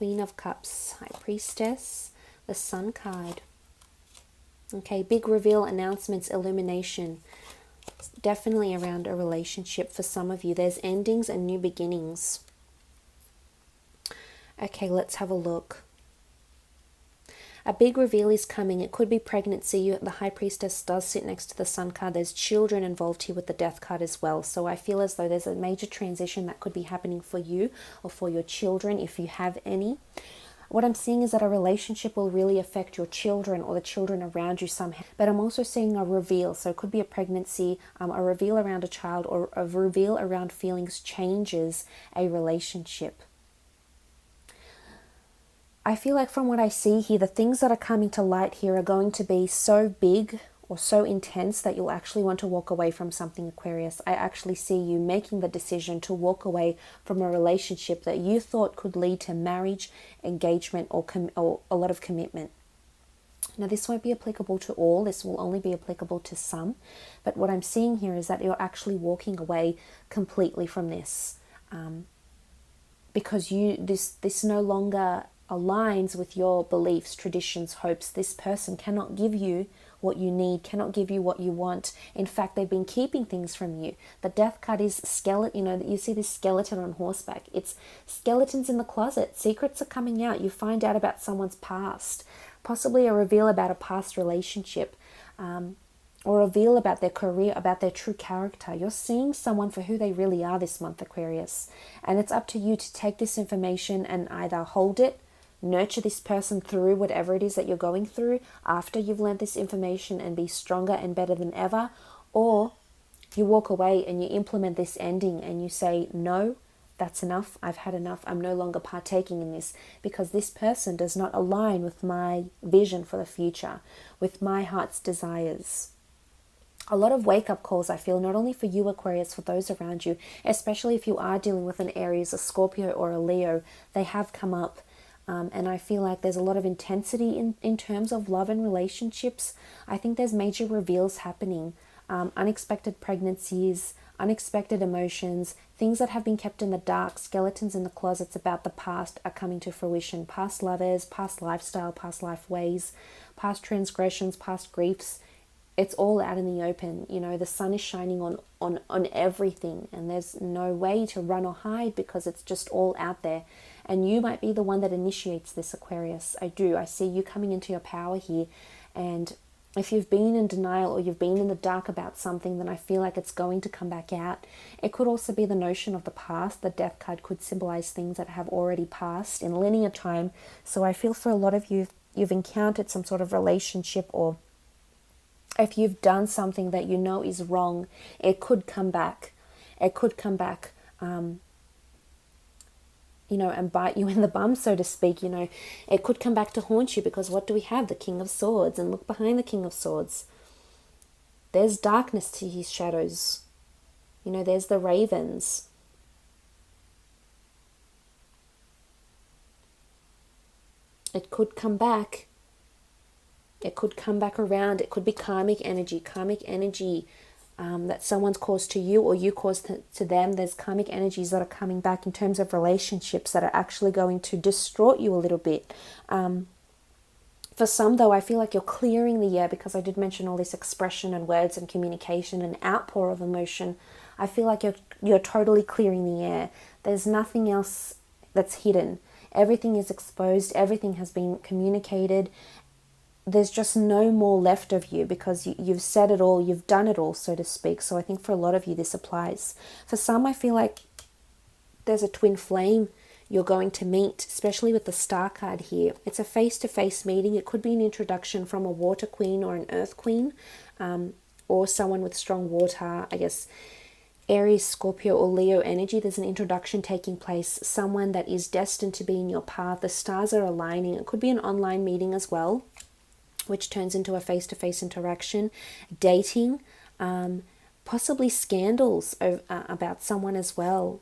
Queen of Cups, High Priestess, the Sun card. Okay, big reveal, announcements, illumination. It's definitely around a relationship for some of you. There's endings and new beginnings. Okay, let's have a look. A big reveal is coming. It could be pregnancy. The High Priestess does sit next to the Sun card. There's children involved here with the Death card as well. So I feel as though there's a major transition that could be happening for you or for your children if you have any. What I'm seeing is that a relationship will really affect your children or the children around you somehow. But I'm also seeing a reveal. So it could be a pregnancy, a reveal around a child, or a reveal around feelings changes a relationship. I feel like from what I see here, the things that are coming to light here are going to be so big or so intense that you'll actually want to walk away from something, Aquarius. I actually see you making the decision to walk away from a relationship that you thought could lead to marriage, engagement, or a lot of commitment. Now, this won't be applicable to all. This will only be applicable to some. But what I'm seeing here is that you're actually walking away completely from this because this no longer aligns with your beliefs, traditions, hopes. This person cannot give you what you need, cannot give you what you want. In fact, they've been keeping things from you. The Death card is skeleton. You see this skeleton on horseback. It's skeletons in the closet. Secrets are coming out. You find out about someone's past, possibly a reveal about a past relationship, or a reveal about their career, about their true character. You're seeing someone for who they really are this month, Aquarius. And it's up to you to take this information and either hold it, nurture this person through whatever it is that you're going through after you've learned this information and be stronger and better than ever, or you walk away and you implement this ending and you say, no, that's enough. I've had enough. I'm no longer partaking in this because this person does not align with my vision for the future, with my heart's desires. A lot of wake-up calls, I feel, not only for you, Aquarius, for those around you, especially if you are dealing with an Aries, a Scorpio, or a Leo. They have come up. And I feel like there's a lot of intensity in terms of love and relationships. I think there's major reveals happening, unexpected pregnancies, unexpected emotions, things that have been kept in the dark, skeletons in the closets about the past are coming to fruition. Past lovers, past lifestyle, past life ways, past transgressions, past griefs. It's all out in the open. You know, the sun is shining on everything, and there's no way to run or hide because it's just all out there. And you might be the one that initiates this, Aquarius. I see you coming into your power here. And if you've been in denial or you've been in the dark about something, then I feel like it's going to come back out. It could also be the notion of the past. The Death card could symbolize things that have already passed in linear time. So I feel for a lot of you, you've encountered some sort of relationship, or if you've done something that you know is wrong, it could come back. It could come back. And bite you in the bum, so to speak. It could come back to haunt you because what do we have? The King of Swords. And look behind the King of Swords. There's darkness to his shadows. There's the ravens. It could come back. It could come back around. It could be karmic energy that someone's caused to you or you caused to them. There's karmic energies that are coming back in terms of relationships that are actually going to distort you a little bit. For some, though, I feel like you're clearing the air because I did mention all this expression and words and communication and outpour of emotion. I feel like you're totally clearing the air. There's nothing else that's hidden. Everything is exposed. Everything has been communicated. There's just no more left of you because you've said it all, you've done it all, so to speak. So I think for a lot of you this applies. For some, I feel like there's a twin flame you're going to meet, especially with the Star card here. It's a face-to-face meeting. It could be an introduction from a water queen or an earth queen, or someone with strong water, I guess, Aries, Scorpio, or Leo energy. There's an introduction taking place, someone that is destined to be in your path. The stars are aligning. It could be an online meeting as well, which turns into a face-to-face interaction, dating, possibly scandals about someone as well.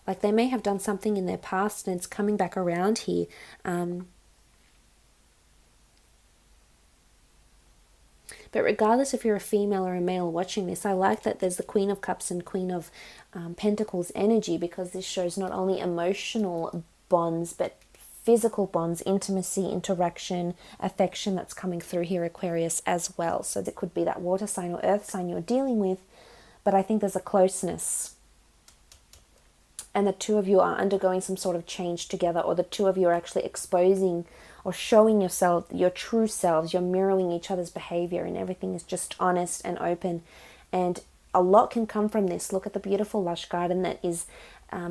Like they may have done something in their past and it's coming back around here. But regardless if you're a female or a male watching this, I like that there's the Queen of Cups and Queen of Pentacles energy, because this shows not only emotional bonds but physical bonds, intimacy, interaction, affection that's coming through here, Aquarius, as well. So there could be that water sign or earth sign you're dealing with, but I think there's a closeness. And the two of you are undergoing some sort of change together, or the two of you are actually exposing or showing yourself, your true selves. You're mirroring each other's behavior, and everything is just honest and open. And a lot can come from this. Look at the beautiful lush garden that is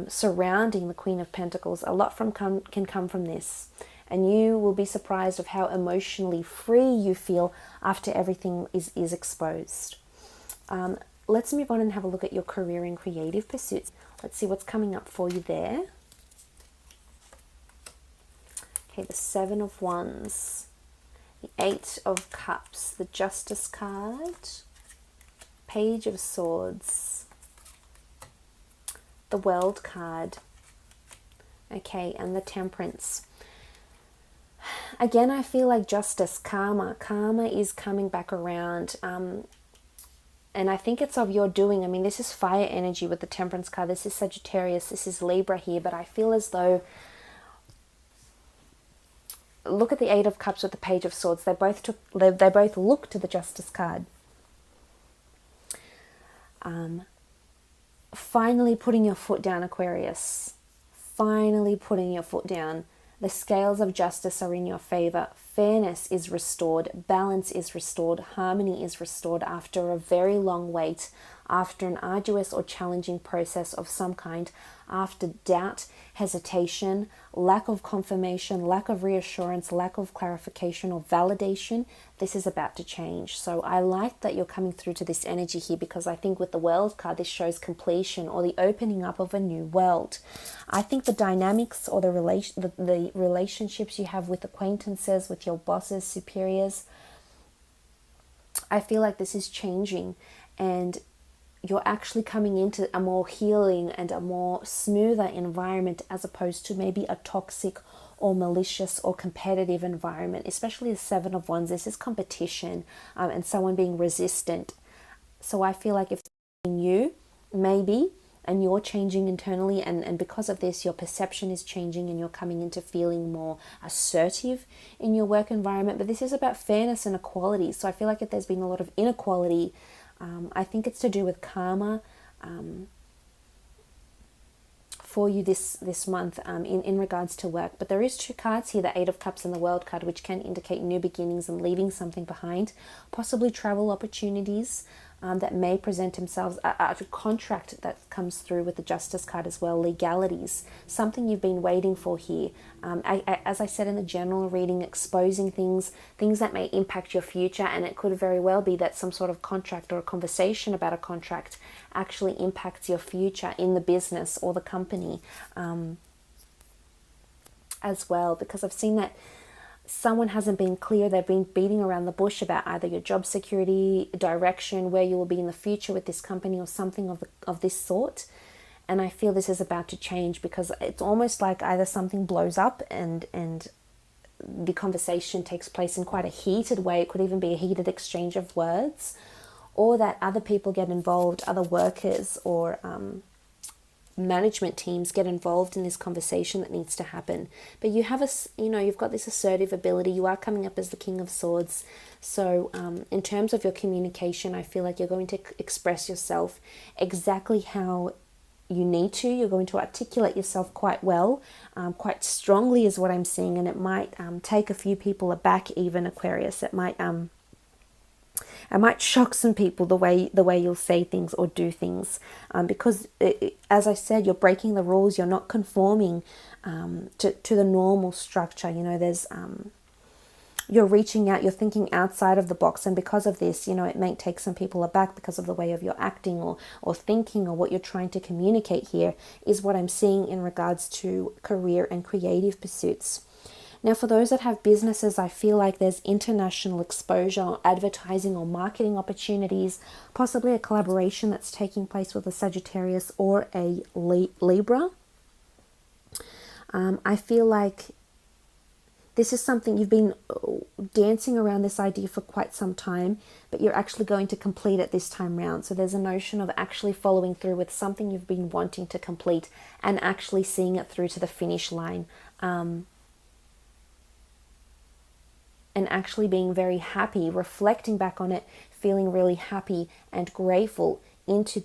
surrounding the Queen of Pentacles. A lot can come from this. And you will be surprised of how emotionally free you feel after everything is exposed. Let's move on and have a look at your career and creative pursuits. Let's see what's coming up for you there. Okay, the Seven of Wands, the Eight of Cups, the Justice card, Page of Swords, the World card, okay, and the Temperance. Again, I feel like justice, karma is coming back around. And I think it's of your doing. I mean, this is fire energy with the Temperance card. This is Sagittarius. This is Libra here. But I feel as though, look at the Eight of Cups with the Page of Swords. They both look to the Justice card. Finally putting your foot down, Aquarius. Finally putting your foot down. The scales of justice are in your favor. Fairness is restored. Balance is restored. Harmony is restored after a very long wait, after an arduous or challenging process of some kind, after doubt, hesitation, lack of confirmation, lack of reassurance, lack of clarification or validation. This is about to change. So I like that you're coming through to this energy here, because I think with the World card, this shows completion or the opening up of a new world. I think the dynamics or the relationships you have with acquaintances, with your bosses, superiors, I feel like this is changing, and you're actually coming into a more healing and a more smoother environment, as opposed to maybe a toxic or malicious or competitive environment. Especially the Seven of Wands, this is competition and someone being resistant. So I feel like if you maybe, and you're changing internally, and because of this your perception is changing, and you're coming into feeling more assertive in your work environment. But this is about fairness and equality. So I feel like if there's been a lot of inequality, I think it's to do with karma for you this month in regards to work. But there is two cards here, the Eight of Cups and the World card, which can indicate new beginnings and leaving something behind, possibly travel opportunities that may present themselves, a contract that comes through with the Justice card as well, legalities, something you've been waiting for here. As I said in the general reading, exposing things that may impact your future, and it could very well be that some sort of contract or a conversation about a contract actually impacts your future in the business or the company as well, because I've seen that someone hasn't been clear. They've been beating around the bush about either your job security, direction, where you will be in the future with this company, or something of this sort. And I feel this is about to change, because it's almost like either something blows up and the conversation takes place in quite a heated way. It could even be a heated exchange of words, or that other people get involved, other workers or management teams get involved in this conversation that needs to happen. But you have you've got this assertive ability. You are coming up as the King of Swords. So in terms of your communication, I feel like you're going to express yourself exactly how you need to. You're going to articulate yourself quite well, quite strongly is what I'm seeing. And it might take a few people aback, even, Aquarius. It might shock some people the way you'll say things or do things, because as I said, you're breaking the rules. You're not conforming to the normal structure. There's you're reaching out. You're thinking outside of the box, and because of this, it may take some people aback because of the way of your acting or thinking, or what you're trying to communicate here is what I'm seeing in regards to career and creative pursuits. Now, for those that have businesses, I feel like there's international exposure, or advertising or marketing opportunities, possibly a collaboration that's taking place with a Sagittarius or a Libra. I feel like this is something you've been dancing around this idea for quite some time, but you're actually going to complete it this time round. So there's a notion of actually following through with something you've been wanting to complete and actually seeing it through to the finish line. and actually being very happy, reflecting back on it, feeling really happy and grateful into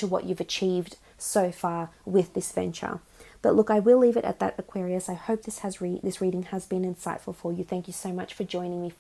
what you've achieved so far with this venture. But look, I will leave it at that, Aquarius. I hope this reading has been insightful for you. Thank you so much for joining me